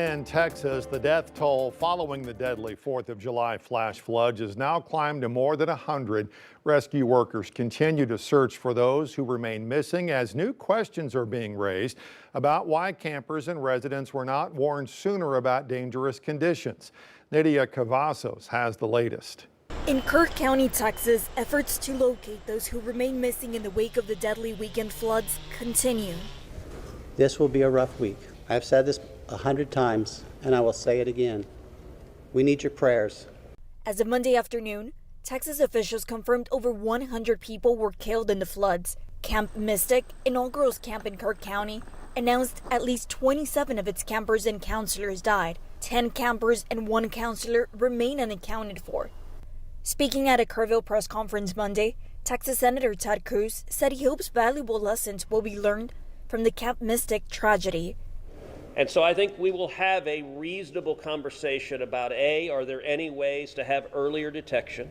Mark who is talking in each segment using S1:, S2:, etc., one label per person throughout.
S1: In Texas, the death toll following the deadly 4th of July flash floods has now climbed to more than 100. Rescue workers continue to search for those who remain missing as new questions are being raised about why campers and residents were not warned sooner about dangerous conditions. Nydia Cavazos has the latest.
S2: In Kirk County, Texas, efforts to locate those who remain missing in the wake of the deadly weekend floods continue.
S3: This will be a rough week. I've said this 100 times, and I will say it again. We need your prayers.
S2: As of Monday afternoon, Texas officials confirmed over 100 people were killed in the floods. Camp Mystic, an all-girls camp in Kirk County, announced at least 27 of its campers and counselors died. 10 campers and 1 counselor remain unaccounted for. Speaking at a Kerrville press conference Monday, Texas Senator Ted Cruz said he hopes valuable lessons will be learned from the Camp Mystic tragedy.
S4: And so I think we will have a reasonable conversation about are there any ways to have earlier detection?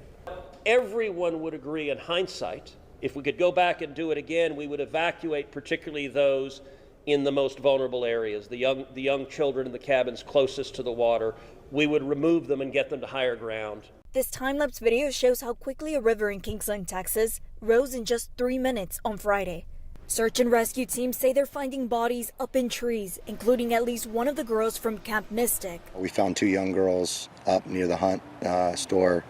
S4: Everyone would agree in hindsight, if we could go back and do it again, we would evacuate particularly those in the most vulnerable areas, the young children in the cabins closest to the water. We would remove them and get them to higher ground.
S2: This time-lapse video shows how quickly a river in Kingsland, Texas, rose in just 3 minutes on Friday. Search and rescue teams say they're finding bodies up in trees, including at least one of the girls from Camp Mystic.
S5: We found 2 young girls up near the Hunt store,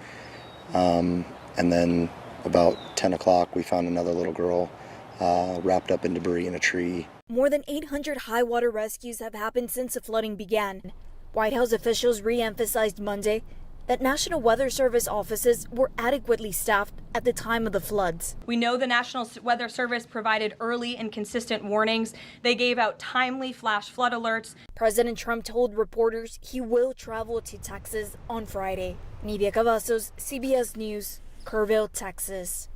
S5: and then about 10 o'clock we found another little girl wrapped up in debris in a tree.
S2: More than 800 high water rescues have happened since the flooding began. White House officials re-emphasized Monday that National Weather Service offices were adequately staffed at the time of the floods.
S6: We know the National Weather Service provided early and consistent warnings. They gave out timely flash flood alerts.
S2: President Trump told reporters he will travel to Texas on Friday. Nydia Cavazos, CBS News, Kerrville, Texas.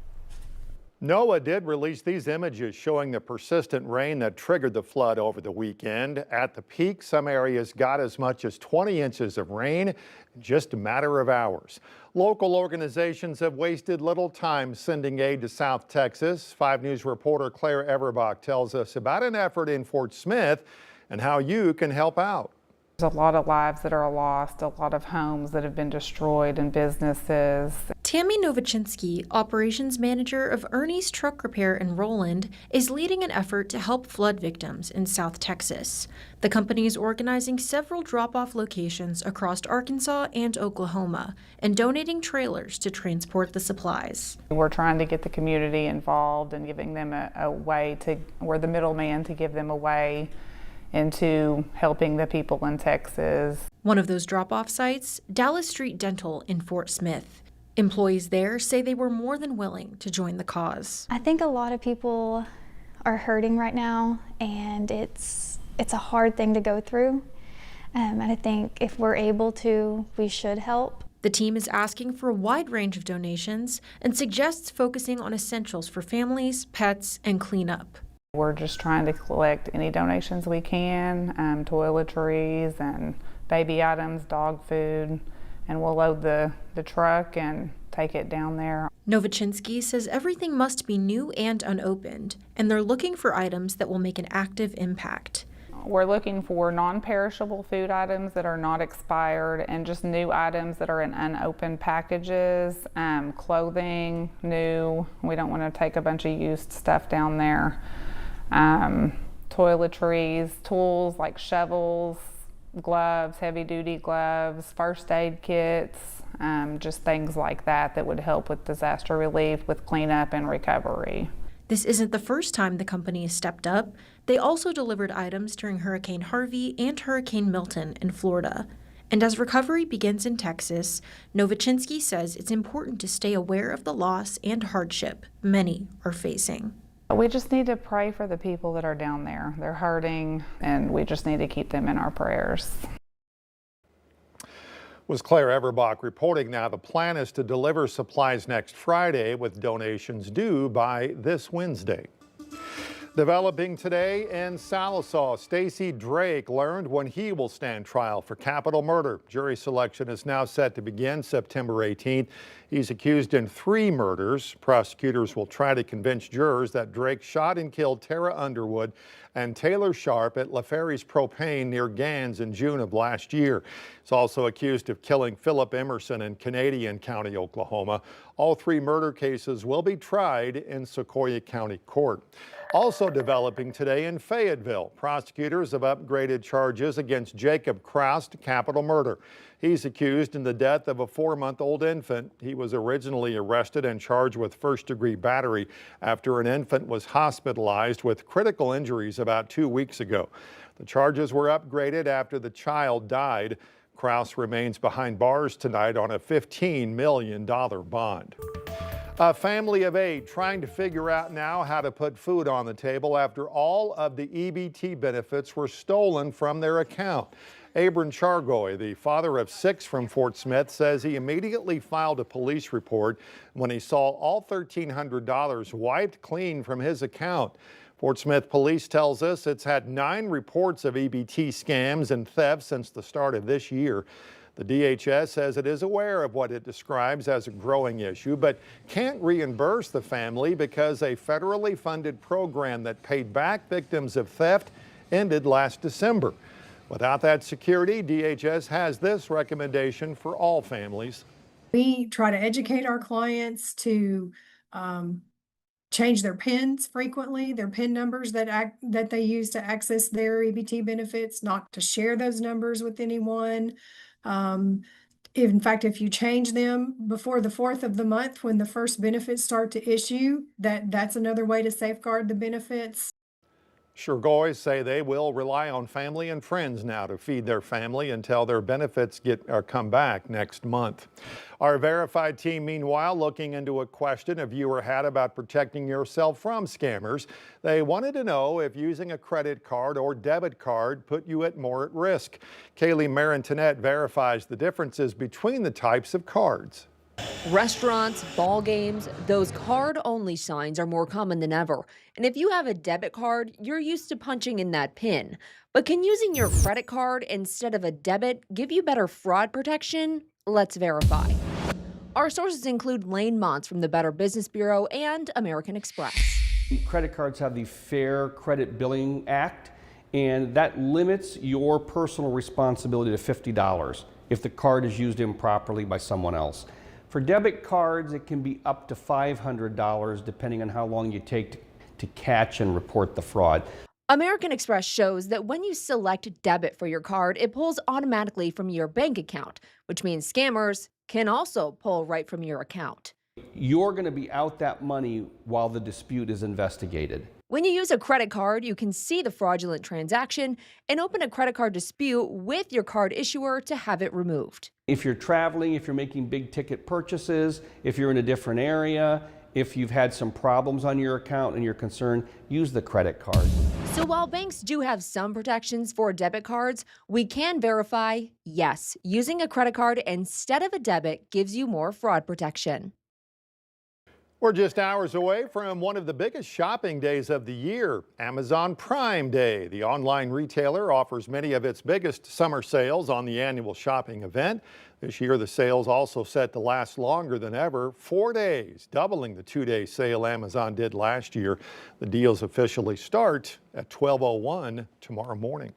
S1: NOAA did release these images showing the persistent rain that triggered the flood over the weekend. At the peak, some areas got as much as 20 inches of rain in just a matter of hours. Local organizations have wasted little time sending aid to South Texas. 5 News reporter Claire Everbach tells us about an effort in Fort Smith and how you can help out.
S7: There's a lot of lives that are lost, a lot of homes that have been destroyed and businesses.
S8: Tammy Novachinsky, operations manager of Ernie's Truck Repair in Roland, is leading an effort to help flood victims in South Texas. The company is organizing several drop-off locations across Arkansas and Oklahoma and donating trailers to transport the supplies.
S7: We're trying to get the community involved and giving them a way to, we're the middleman to give them a way into helping the people in Texas.
S8: One of those drop-off sites, Dallas Street Dental in Fort Smith. Employees there say they were more than willing to join the cause.
S9: I think a lot of people are hurting right now, and it's a hard thing to go through. And I think if we're able to, we should help.
S8: The team is asking for a wide range of donations and suggests focusing on essentials for families, pets, and cleanup.
S7: We're just trying to collect any donations we can, toiletries and baby items, dog food, and we'll load the truck and take it down there.
S8: Novachinsky says everything must be new and unopened, and they're looking for items that will make an active impact.
S7: We're looking for non-perishable food items that are not expired and just new items that are in unopened packages, clothing, new. We don't want to take a bunch of used stuff down there. Toiletries, tools like shovels, gloves, heavy-duty gloves, first aid kits, just things like that that would help with disaster relief, with cleanup and recovery.
S8: This isn't the first time the company has stepped up. They also delivered items during Hurricane Harvey and Hurricane Milton in Florida. And as recovery begins in Texas, Novachinsky says it's important to stay aware of the loss and hardship many are facing.
S7: We just need to pray for the people that are down there. They're hurting, and we just need to keep them in our prayers.
S1: Was Claire Everbach reporting. Now the plan is to deliver supplies next Friday with donations due by this Wednesday. Developing today in Sallisaw, Stacey Drake learned when he will stand trial for capital murder. Jury selection is now set to begin September 18th. He's accused in 3 murders. Prosecutors will try to convince jurors that Drake shot and killed Tara Underwood and Taylor Sharp at LaFerry's Propane near Gans in June of last year. He's also accused of killing Philip Emerson in Canadian County, Oklahoma. All 3 murder cases will be tried in Sequoyah County Court. Also developing today in Fayetteville, prosecutors have upgraded charges against Jacob Kraus to capital murder. He's accused in the death of a 4-month-old infant. He was originally arrested and charged with first-degree battery after an infant was hospitalized with critical injuries about 2 weeks ago. The charges were upgraded after the child died. Kraus remains behind bars tonight on a $15 million bond. A family of 8 trying to figure out now how to put food on the table after all of the EBT benefits were stolen from their account. Abram Chargoy, the father of 6 from Fort Smith, says he immediately filed a police report when he saw all $1,300 wiped clean from his account. Fort Smith Police tells us it's had 9 reports of EBT scams and thefts since the start of this year. The DHS says it is aware of what it describes as a growing issue, but can't reimburse the family because a federally funded program that paid back victims of theft ended last December. Without that security, DHS has this recommendation for all families.
S10: We try to educate our clients to change their PINs frequently, their PIN numbers that they use to access their EBT benefits, not to share those numbers with anyone. In fact, if you change them before the 4th of the month, when the first benefits start to issue, that's another way to safeguard the benefits.
S1: Chargoy say they will rely on family and friends now to feed their family until their benefits come back next month. Our Verified team, meanwhile, looking into a question a viewer had about protecting yourself from scammers. They wanted to know if using a credit card or debit card put you more at risk. Kaylee Marintinet verifies the differences between the types of cards.
S11: Restaurants, ball games, those card-only signs are more common than ever. And if you have a debit card, you're used to punching in that PIN. But can using your credit card instead of a debit give you better fraud protection? Let's verify. Our sources include Lane Montz from the Better Business Bureau and American Express.
S12: Credit cards have the Fair Credit Billing Act, and that limits your personal responsibility to $50 if the card is used improperly by someone else. For debit cards, it can be up to $500 depending on how long you take to catch and report the fraud.
S11: American Express shows that when you select debit for your card, it pulls automatically from your bank account, which means scammers can also pull right from your account.
S12: You're going to be out that money while the dispute is investigated.
S11: When you use a credit card, you can see the fraudulent transaction and open a credit card dispute with your card issuer to have it removed.
S12: If you're traveling, if you're making big ticket purchases, if you're in a different area, if you've had some problems on your account and you're concerned, use the credit card.
S11: So while banks do have some protections for debit cards, we can verify, yes, using a credit card instead of a debit gives you more fraud protection.
S1: We're just hours away from one of the biggest shopping days of the year, Amazon Prime Day. The online retailer offers many of its biggest summer sales on the annual shopping event. This year, the sales also set to last longer than ever, 4 days, doubling the 2-day sale Amazon did last year. The deals officially start at 12:01 tomorrow morning.